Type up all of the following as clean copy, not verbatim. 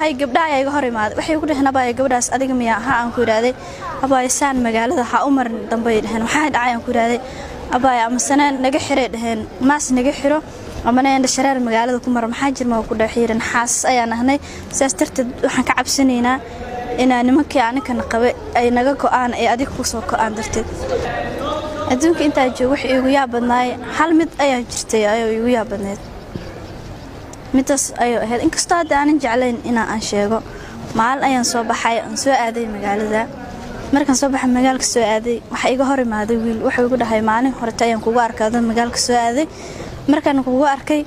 hay gabdhaha ay iga hor imaaday waxay ku dhahnaa baa gabadhaas adiga miyaa ha aan ku iraaday abaay saan magaalada ha u marin dambe dhahan waxa dhacay aan ku iraaday abaay ama sanaan naga xirey dhahan maas naga xiro ama neen shareer magaalada ku mar maxaa jirma ku dhaxiiran xaas ayaan ahnay sidaas darteed waxaan ka cabsanaynaa inaa nimankii aniga qabe ay naga go'aan ay adiga ku soo go'aan darteed adduunka inta joogo wax igu yaabadnaay hal mid ayaa jirtay ayuu igu yaabadneed midas ayuu ahayd inkastoo aanan jeclayn inaan aan sheego maal ayaan soo baxay aan soo aaday magaalada markaan soo baxay magaalka soo aaday waxa iga hor imaaday wiil wuxuu igu dhahay maalin horta ayaan kugu arkaaday magaalka soo aaday markaan kugu arkay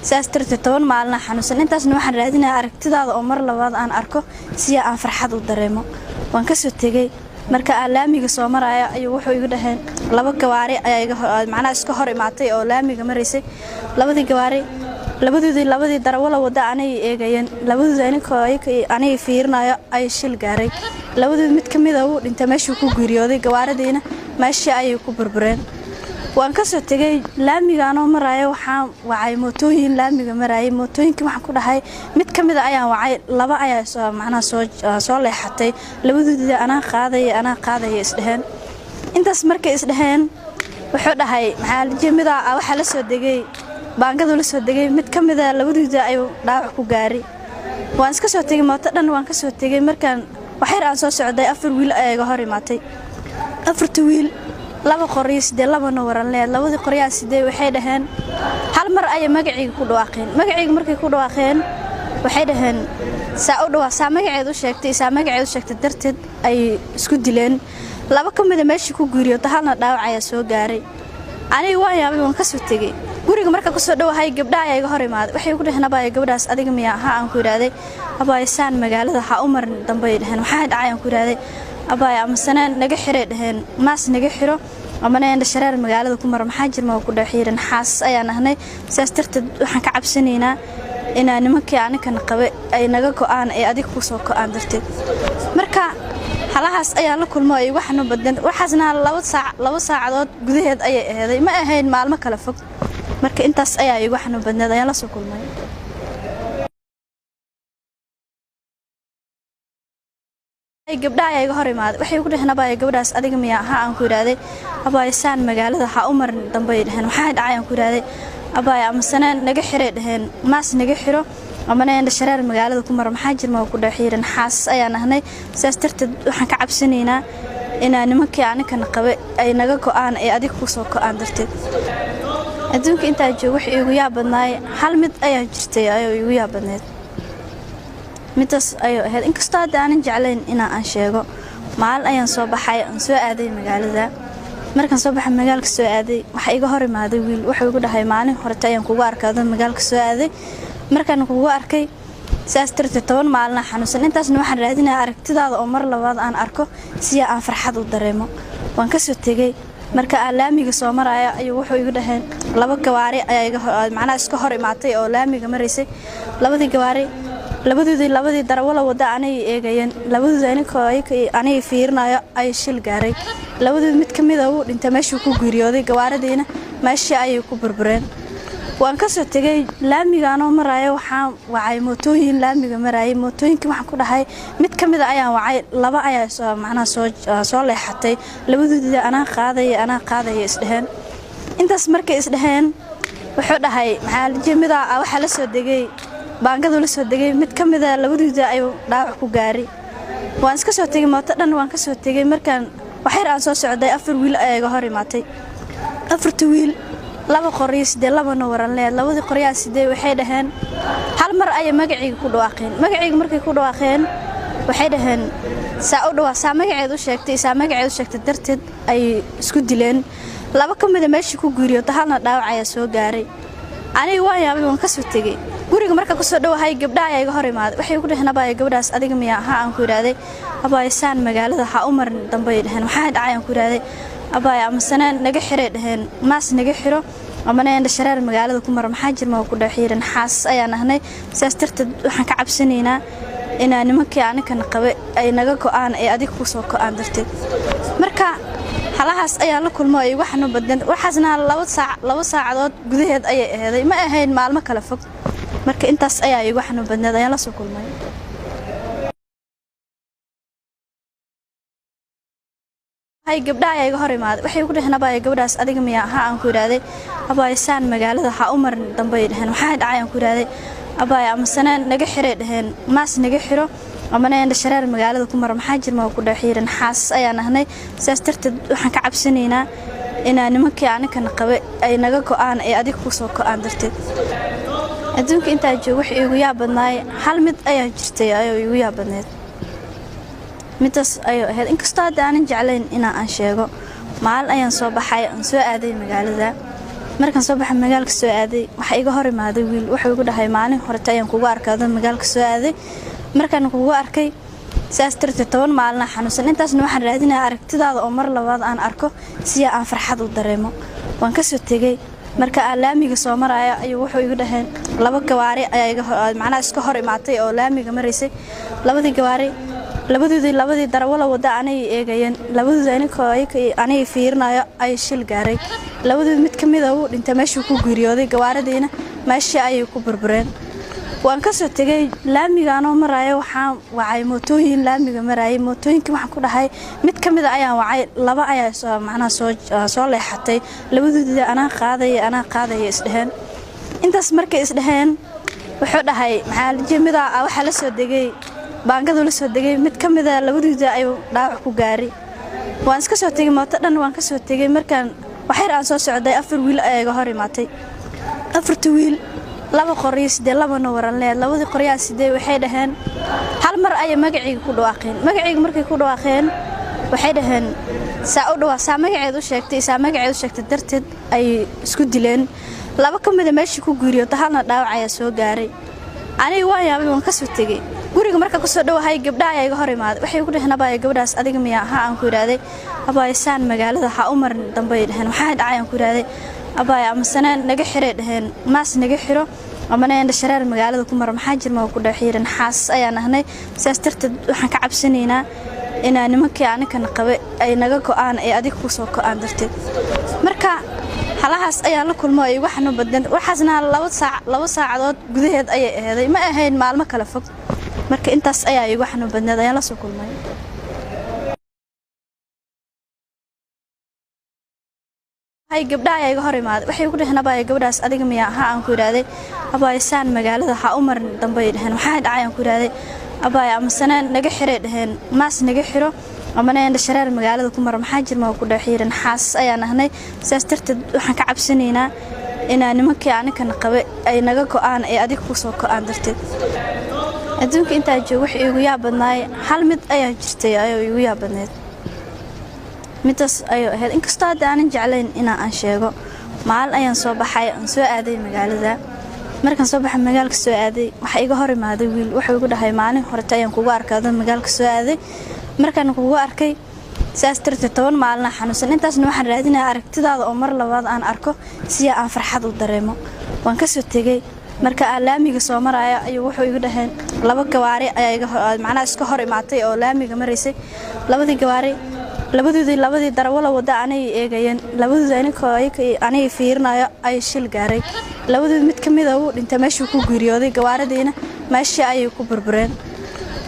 saas tartiib 10 maalin xanuunsan intaasna waxaan raadinayaa aragtidaada oo mar labaad aan arko si aan farxad u dareemo waan ka soo tagay marka aan laamiga soo maraya ayuu wuxuu igu dhahay laba gawaari ayaa iga macnaa iska hor imaatay oo laamiga mareysay labadii gawaari labadii darawal wada anay eegayeen labadii anay fiirinayo ay shil gaaray labadii mid kamid ah uu dhintay meeshii ku geeriyooday gawaarideena meeshii ay ku burbureen waan ka soo tagay laamiga anoo marayo waxaan wacay mootooyin laamiga maraayay mootooyinkii waxaan ku dhahay mid kamid ah ayaan wacay laba ayaa soo macnaa soo leexatay labadii anaa qaaday isdhaheen intaas markay isdhaheen wuxuu dhahay maxaa la jeemida waxa la soo degay baangadu la soo degay mid kamid ah labadii ayuu dhaawac ku gaaray waan iska soo tagay mooto dhan waan ka soo tagay markaan waxyar aan soo socday afar wiil ayaa iga hor imaatay afarta wiil laba qoriis de laba waran leed labadii qoriyaas sidee waxay dhaheen hal mar ay magaciiga ku dhawaaqeen markay ku dhawaaqeen waxay dhaheen saa magaceedu sheegtay darteed ay isku dileen laba kamid ah meeshii ku geeriyooday halna dhaawac ayaa soo gaaray aniga waan yaabay waan ka soo tagay guriga marka ku soo dhawahay gabdhaha ay iga hor imaaday waxay ku dhahnaa baa gabadhaas adiga miyaa ha aan ku iraaday abaay saan magaalada ha u marin dambe dhahan waxa dhacay aan ku iraaday abaay ama sanaan naga xirey dhahan maas naga xiro ama neen shareer magaalada ku mar maxaa jirma ku dhaxiiran xaas ayaan ahnay sidaas darteed waxaan ka cabsanaynaa inaa nimankii aniga qabe ay naga go'aan ay adiga ku soo go'aan darteed marka halahaas ayaa la kulmo ay waxna badan waxaasna 2 saacadood gudaheed ayay ahayd ma ahayn maalmo kala fog marka intaas ayaa igu waxna badneed ayaa la soo kulmay ay gabdhaha ay iga hor imaaday waxay ku dhahnaa baa gabadhaas adiga miyaa ha aan ku iraaday abaay saan magaalada ha u marin dambe dhahan waxa dhacay aan ku iraaday abaay ama sanaan naga xirey dhahan maas naga xiro ama neen shareer magaalada ku mar maxaa jirma ku dhaxiiran xaas ayaan ahnay sidaas darteed waxaan ka cabsanaynaa inaa nimankii aniga qabe ay naga go'aan ay adiga ku soo go'aan darteed adduunka inta joogo wax igu yaabadnaay hal mid ayaa jirtay ayuu igu yaabadneed midas ayuu ahayd inkastoo aanan jeclayn inaan aan sheego maal ayaan soo baxay aan soo aaday magaalada markaan soo baxay magaalka soo aaday waxa iga hor imaaday wiil wuxuu igu dhahay maalin horta ayaan kugu arkaaday magaalka soo aaday markaan kugu arkay saas tartiib 10 maalin xanuunsan intaasna waxaan raadinayaa aragtidaada oo mar labaad aan arko si aan farxad u dareemo waan ka soo tagay marka aan laamiga soo maraya ayuu wuxuu igu dhahay laba gawaari ayaa iga macnaa iska hor imaatay oo laamiga mareysay labadii gawaari labadii darawal wada anay eegayeen labadii anay fiirinayo ay shil gaaray labadii mid kamid ah uu dhintay meeshii ku geeriyooday gawaarideena meeshii ay ku burbureen waan ka soo tagay laamiga anoo marayo waxaan wacay mootooyin laamiga maraayay mootooyinkii waxaan ku dhahay mid kamid ah ayaan wacay laba ayaa soo leexatay labadii anaa qaaday isdhaheen intaas markay isdhaheen wuxuu dhahay maxaa la jeemida waxa la soo degay baangadu la soo degay mid kamid ah labadii ayuu dhaawac ku gaaray waan iska soo tagay mooto dhan waan ka soo tagay markaan waxyar aan soo socday afar wiil ayaa iga hor imaatay afarta wiil laba qoriis de laba waran leed labadii qoriyaas sidee waxay dhaheen hal mar ay magaciiga ku dhawaaqeen markay ku dhawaaqeen waxay dhaheen saa magaceedu sheegtay darteed ay isku dileen laba kamid ah meeshii ku geeriyooday halna dhaawac ayaa soo gaaray aniga waan yaabay waan ka soo tagay guriga marka ku soo dhawahay gabdhaha ay iga hor imaaday waxay ku dhahnaa baa gabadhaas adiga miyaa ha aan ku iraaday abaay saan magaalada ha u marin dambe dhahan waxa dhacay aan ku iraaday abaay ama sanaan naga xirey dhahan maas naga xiro ama neen shareer magaalada ku mar maxaa jirma ku dhaxiiran xaas ayaan ahnay sidaas darteed waxaan ka cabsanaynaa inaa nimankii aniga qabe ay naga go'aan ay adiga ku soo go'aan darteed marka halahaas ayaa la kulmo ay waxna badan waxaasna 2 saacadood gudaheed ayay ahayd ma ahayn maalmo kala fog marka intaas ayaa igu xanuun badneed ayaan la soo kulmay. hay gabdhaha ay iga hor imaaday waxay ugu dhaheen abaa gabadhaas adiga miyaa ha aan ku iraaday abaa isaan magaalada ha u marin dambe dhaheen waxa dhacay aan ku iraaday abaa ama sanaan naga xirey dhaheen maas naga xiro ama neen shareer magaalada ku mar maxaa jirma ku dhaxiiran xaas ayaan ahnay saas darteed waxaan ka cabsanaynaa inaan nimankii aniga qabe ay naga go'aan ee adiga ku soo go'aan darteed adduunka inta joogo wax igu yaabadnaay hal mid ayaa jirtay ayuu igu yaabadneed midas ayuu ahayd inkastoo aanan jeclayn inaan sheego maal ayaan soo baxay aan soo aaday magaalada markaan soo baxay magaalka soo aaday waxa iga hor imaaday wiil wuxuu igu dhahay maalin hore ayaan kugu arkaaday magaalka soo aaday markaan kugu arkay saas tirta 10 maalin xanuunsan intaasna waxaan raadinayaa aragtidaada oo mar labaad aan arko si aan farxad u dareemo waan ka soo tagay marka laamiga soo maraya ayuu wuxuu igu dhahay laba gawaari ayaa iga macna iska hor imaatay oo laamiga mareysay labadii gawaari labadii darawal wada anay eegayeen labadii anay fiirnayo ay shil gaaray labadii mid kamid ah uu dhintay meeshii ku geeriyooday gawaaradina meeshii ay ku burbureen waan ka soo tagay laamiga anoo marayo waxaan wacay mootooyin laamiga marayay mootooyinkii waxaan ku dhahay mid kamid ah ayaan wacay laba ayaa macna soo leexatay labadii anaa qaaday isdhaheen intaas markay isdhaheen wuxuu dhahay maxaa jimida waxa la soo degay baangadu la soo degay mid kamid ah labadii ayuu dhaawac ku gaaray waan iska soo tagay mooto dhan waan ka soo tagay markaan waxay aan soo socday afar wiil ayaga hor imaatay afarta wiil laba qoriis de laba waran leed labadii qoriyaa sidee waxay dhaheen hal mar ay magaciiga ku dhawaaqeen magaciiga markay ku dhawaaqeen waxay dhaheen saa magaceedu sheegtay darteed ay isku dileen laba kamid ah meeshii ku geeriyooday halna dhaawac ayaa soo gaaray aniga waan yaabay waan ka soo tagay guriga marka ku soo dhawahay gabdhaha ay iga hor imaaday waxay ugu dhaheen abaa gabadhaas adiga miyaa ha aan ku iraaday abaa isaan magaalada ha u marin dambe dhaheen waxa dhacay aan ku iraaday abaa ama sanaan naga xirey dhaheen maas naga xiro ama neen shareer magaalada ku mar maxaa jirma ku dhaxiiran xaas ayaan ahnay saas darteed waxaan ka cabsanaynaa inaan nimankii aniga qabe ay naga go'aan ee adiga ku soo go'aan darteed marka halahaas ayaa la kulmo ay wax xanuun badan waxaasna 2 saacadood gudaheed ayay ahayd ma ahayn maalmo kala fog marka intaas ayaa igu xanuun badneed ayaan la soo kulmay. hay gabdhaha ay iga hor imaaday waxay ugu dhaheen abaa gabadhaas adiga miyaa ha aan ku iraaday abaa isaan magaalada ha u marin dambe dhaheen waxa dhacay aan ku iraaday abaa ama sanaan naga xirey dhaheen maas naga xiro ama neen shareer magaalada ku mar maxaa jirma ku dhaxiiran xaas ayaan ahnay saas darteed waxaan ka cabsanaynaa inaan nimankii aniga qabe ay naga go'aan ee adiga ku soo go'aan darteed adduunka inta joogo wax igu yaabadnaay hal mid ayaa jirtay ayuu igu yaabadneed midas ayuu ahayd inkastoo aanan jeclayn inaan sheego maal ayaan soo baxay aan soo aaday magaalada markaan soo baxay magaalka soo aaday waxa iga hor imaaday wiil wuxuu igu dhahay maalin hore ayaan kugu arkaaday magaalka soo aaday markaan kugu arkay saas tirta 10 maalin xanuunsan intaasna waxaan raadinayaa aragtidaada oo mar labaad aan arko si aan farxad u dareemo waan ka soo tagay marka laamiga soo maraya ayuu wuxuu igu dhahay laba gawaari ayaa iga macna iska hor imaatay oo laamiga mareysay labadii gawaari labadii darawal wada anay eegayeen labadii anay fiirnayo ay shil gaaray labadii mid kamid ah uu dhintay meeshii ku geeriyooday gawaaradina meeshii ay ku burbureen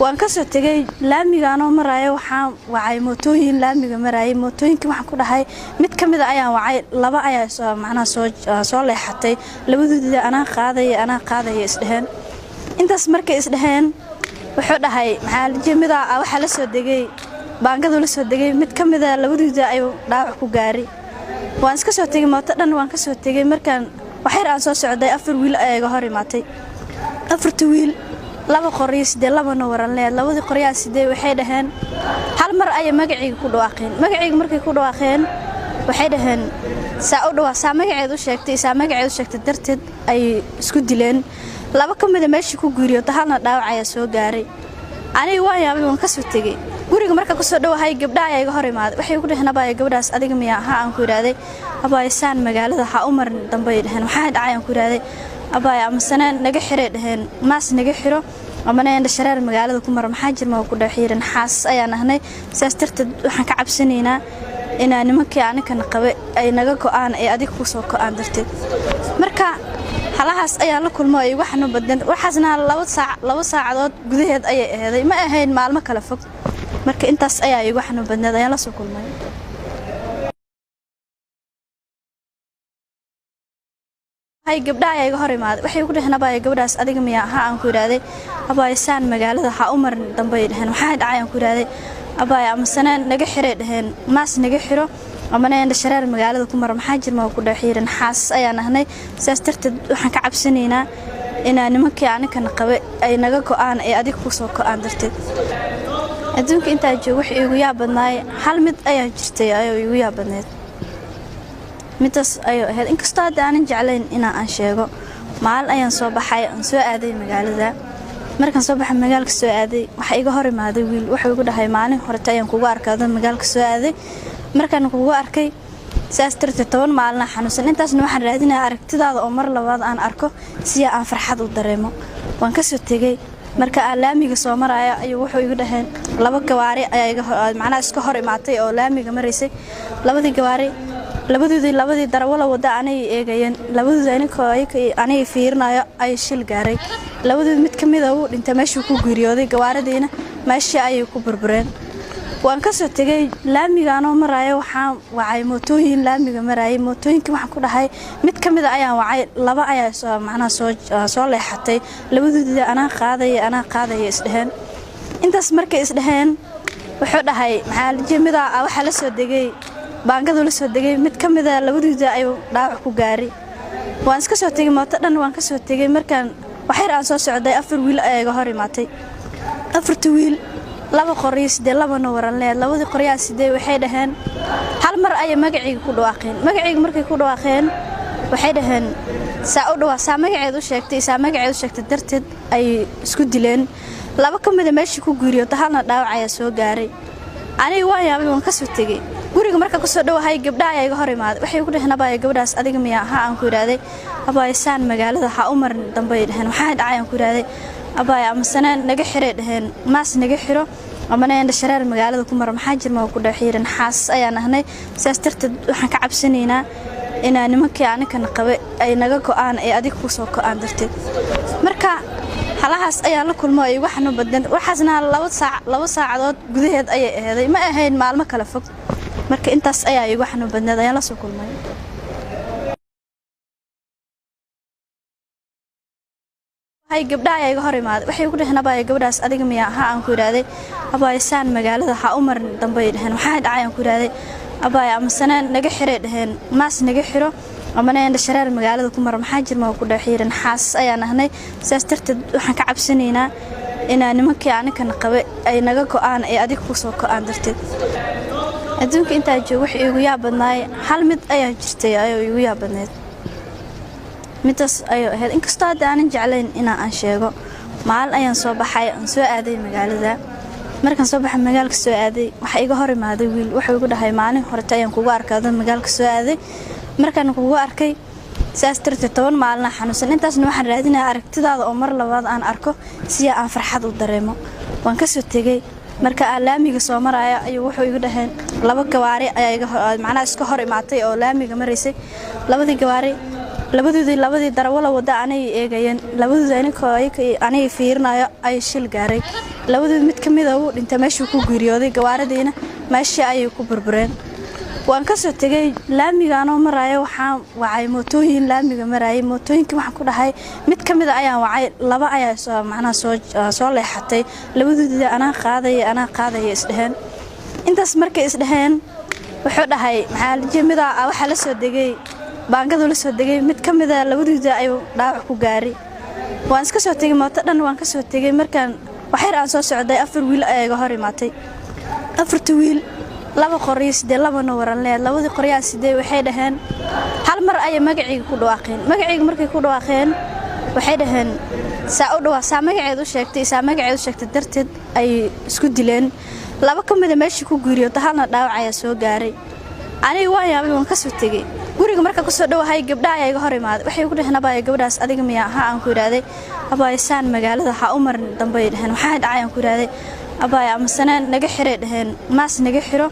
waan ka soo tagay laamiga anoo marayo waxaan wacay mootooyin laamiga marayay mootooyinkii waxaan ku dhahay mid kamid ah ayaan wacay laba ayaa macna soo leexatay labadii anaa qaaday isdhaheen intaas markay isdhaheen wuxuu dhahay maxaa jimida waxa la soo degay baangadu la soo degay mid kamid ah labadii ayuu dhaawac ku gaaray waan iska soo tagay mooto dhan waan ka soo tagay markaan waxay aan soo socday afar wiil ayaga hor imaatay afarta wiil laba qoriis de laba waran leed labadii qoriyaa sidee waxay dhaheen hal mar ay magaciiga ku dhawaaqeen magaciiga markay ku dhawaaqeen waxay dhaheen saa magaceedu sheegtay darteed ay isku dileen laba kamid ah meeshii ku geeriyooday halna dhaawac ayaa soo gaaray aniga waan yaabay waan ka soo tagay guriga marka ku soo dhawahay gabdhaha ay iga hor imaaday waxay ugu dhaheen abaa gabadhaas adiga miyaa ha aan ku iraaday abaa isaan magaalada ha u marin dambe dhaheen waxa dhacay aan ku iraaday abaa ama sanaan naga xirey dhaheen maas naga xiro ama neen shareer magaalada ku mar maxaa jirma ku dhaxiiran xaas ayaan ahnay saas darteed waxaan ka cabsanaynaa inaan nimankii aniga qabe ay naga go'aan ee adiga ku soo go'aan darteed marka halahaas ayaa la kulmo ay wax xanuun badan waxaasna 2 saacadood gudaheed ayay ahayd ma ahayn maalmo kala fog marka intaas ayaa igu xanuun badneed ayaan la soo kulmay hay gabdhaha iga hor imaad waxay ugu dhahnaa baa gabadhaas adiga miya aan ku iraaday abaaysan magaalada ha u marin dambe dhahan waxa dhacay aan ku iraaday abaay ama sanaan naga xirey dhahan maas naga xiro ama neen shareer magaalada ku mar maxaa jirma ku dhaxiiran xaas ayaan ahnay sidaas darteed waxaan ka cabsanaynaa inaan nimankii aniga qabe ay naga go'aan ay adiga ku soo go'aan darteed adduunka inta joogo wax igu yaabadnaay hal mid ayaa jirtay ayuu igu yaabadneed midas ayuu ahayd inkastoo aan jeclayn inaan sheego maal ayaan soo baxay aan soo aaday magaalada markaan soo baxay magaalka soo aaday waxa iga hor imaaday wiil wuxuu igu dhahay maalin hore ayaan kugu arkaaday magaalka soo aaday markaan kugu arkay saas tirta 10 maalin xanuunsan intaasna waxaan raadinayaa aragtidaada oo mar labaad aan arko si aan farxad u dareemo waan ka soo tagay marka laamiga soo maraya ayuu wuxuu igu dhahay laba gawaari ayaa iga macnaa iska hor imaatay oo laamiga mareysay labadii gawaari labadii darawal wada anay eegayeen labadii anay fiirinayo ay shil gaaray labadii mid kamid ah uu dhintay meeshii ku geeriyooday gawaaridiina meeshii ay ku burbureen waan ka soo tagay laamiga anoo marayo waxaan wacay mootooyin laamiga marayay mootooyinka waxaan ku dhahay mid kamid ah ayaan wacay laba ayaa soo macnaa soo leexatay labadii anaa qaaday isdhaheen intaas markay isdhaheen wuxuu dhahay maxaa jimida waxa la soo degay baangadu la soo degay mid kamid ah labadii ay dhaawac ku gaari waan iska soo tagay mooto dhan waan ka soo tagay markaan waxay aan soo socday 4 wiil ay iga hor imaatay 4 wiil laba qoriis de laba waran leed labadii qoriyaas sidee waxay dhaheen hal mar ay magaciiga ku dhawaaqeen magaciiga markay ku dhawaaqeen waxay dhaheen saa magaceedu sheegtay darteed ay isku dileen laba kamid ah meeshii ku geeriyooday halna dhaawac ayaa soo gaaray aniga waan yaabay waan ka soo tagay guriga marka ku soo dhawahay gabdhaha iga hor imaad waxay ugu dhahnaa baa gabadhaas adiga miya aan ku iraaday abaaysan magaalada ha u marin dambe dhahan waxa dhacay aan ku iraaday abaay ama sanaan naga xirey dhahan maas naga xiro ama neen shareer magaalada ku mar maxaa jirma ku dhaxiiran xaas ayaan ahnay sidaas darteed waxaan ka cabsanaynaa inaan nimankii aniga qabe ay naga go'aan ay adiga ku soo go'aan darteed marka halahaas ayaa la kulmo ay wax xanuun badan waxaasna 2 saacadood gudaheed ayay ahayd ma ahayn maalmo kala fog marka intaas ayaa igu xanuun badneed ayaan la soo kulmay hay gabdhaha iga hor imaad waxay ugu dhahnaa baa gabadhaas adiga miya aan ku iraaday abaaysan magaalada ha u marin dambe dhahan waxa dhacay aan ku iraaday abaay ama sanaan naga xirey dhahan maas naga xiro ama neen shareer magaalada ku mar maxaa jirma ku dhaxiiran xaas ayaan ahnay sidaas darteed waxaan ka cabsanaynaa inaan nimankii aniga qabe ay naga go'aan ay adiga ku soo go'aan darteed adduunka inta joogo wax igu yaabadnaay hal mid ayaa jirtay ayuu igu yaabadneed midas ayuu ahayd inkastoo aan jeclayn inaan sheego maal ayaan soo baxay aan soo aaday magaalada markaan soo baxay magaalka soo aaday waxa iga hor imaaday wiil wuxuu igu dhahay maalin hore ayaan kugu arkaaday magaalka soo aaday markaan kugu arkay saas tirta 10 maalin xanuunsan intaasna waxaan raadinayaa aragtidaada oo mar labaad aan arko si aan farxad u dareemo waan ka soo tagay marka laamiga soo maraya ayuu wuxuu igu dhahay laba gawaari ayaa macnaa iska hor imaatay oo laamiga mareysay labadii gawaari labadii darawal wada anay eegayeen labadii anay fiirinayo ay shil gaaray labadii mid kamid ah uu dhintay meeshii ku geeriyooday gawaaridiina meeshii ay ku burbureen waan ka soo tagay laamiga anoo marayo waxaan wacay mootooyin laamiga marayay mootooyinka waxaan ku dhahay mid kamid ah ayaan wacay laba ayaa soo macnaa soo leexatay labadii anaa qaaday isdhaheen intaas markay isdhaheen wuxuu dhahay maxaa jimida waxa la soo degay baangadu la soo degay mid kamid ah labadii ay dhaawac ku gaari waan iska soo tagay mooto dhan waan ka soo tagay markaan waxay aan soo socday 4 wiil ay iga hor imaatay 4 wiil laba qoriis de laba waran leed labadii qoriyaas sidee waxay dhaheen hal mar ay magaciiga ku dhawaaqeen magaciiga markay ku dhawaaqeen waxay dhaheen saa magaceedu sheegtay darteed ay isku dileen laba kamid ah meeshii ku geeriyooday halna dhaawac ayaa soo gaaray aniga waan yaabay waan ka soo tagay guriga marka ku soo dhawahay gabdhaha iga hor imaad waxay ugu dhahnaa baa gabadhaas adiga miya aan ku iraaday abaaysan magaalada ha u marin dambe dhahan waxa dhacay aan ku iraaday abaay ama sanaan naga xirey dhahan maas naga xiro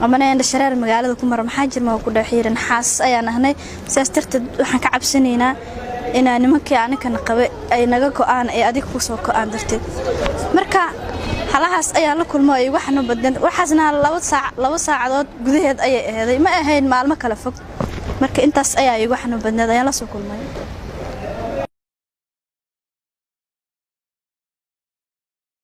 ama neen shareer magaalada ku mar maxaa jirma ku dhaxiiran xaas ayaan ahnay sidaas darteed waxaan ka cabsanaynaa inaa nimankii aninkana qabe ay naga go'aan ay adiga ku soo go'aan darteed marka halahaas ayaa la kulmo ay waxna badan waxaasna 2 saacadood gudaheed ayay ahayd ma ahayn maalmo kala fog marka intaas ayaa igu xanuun badneed ayaa la soo kulmay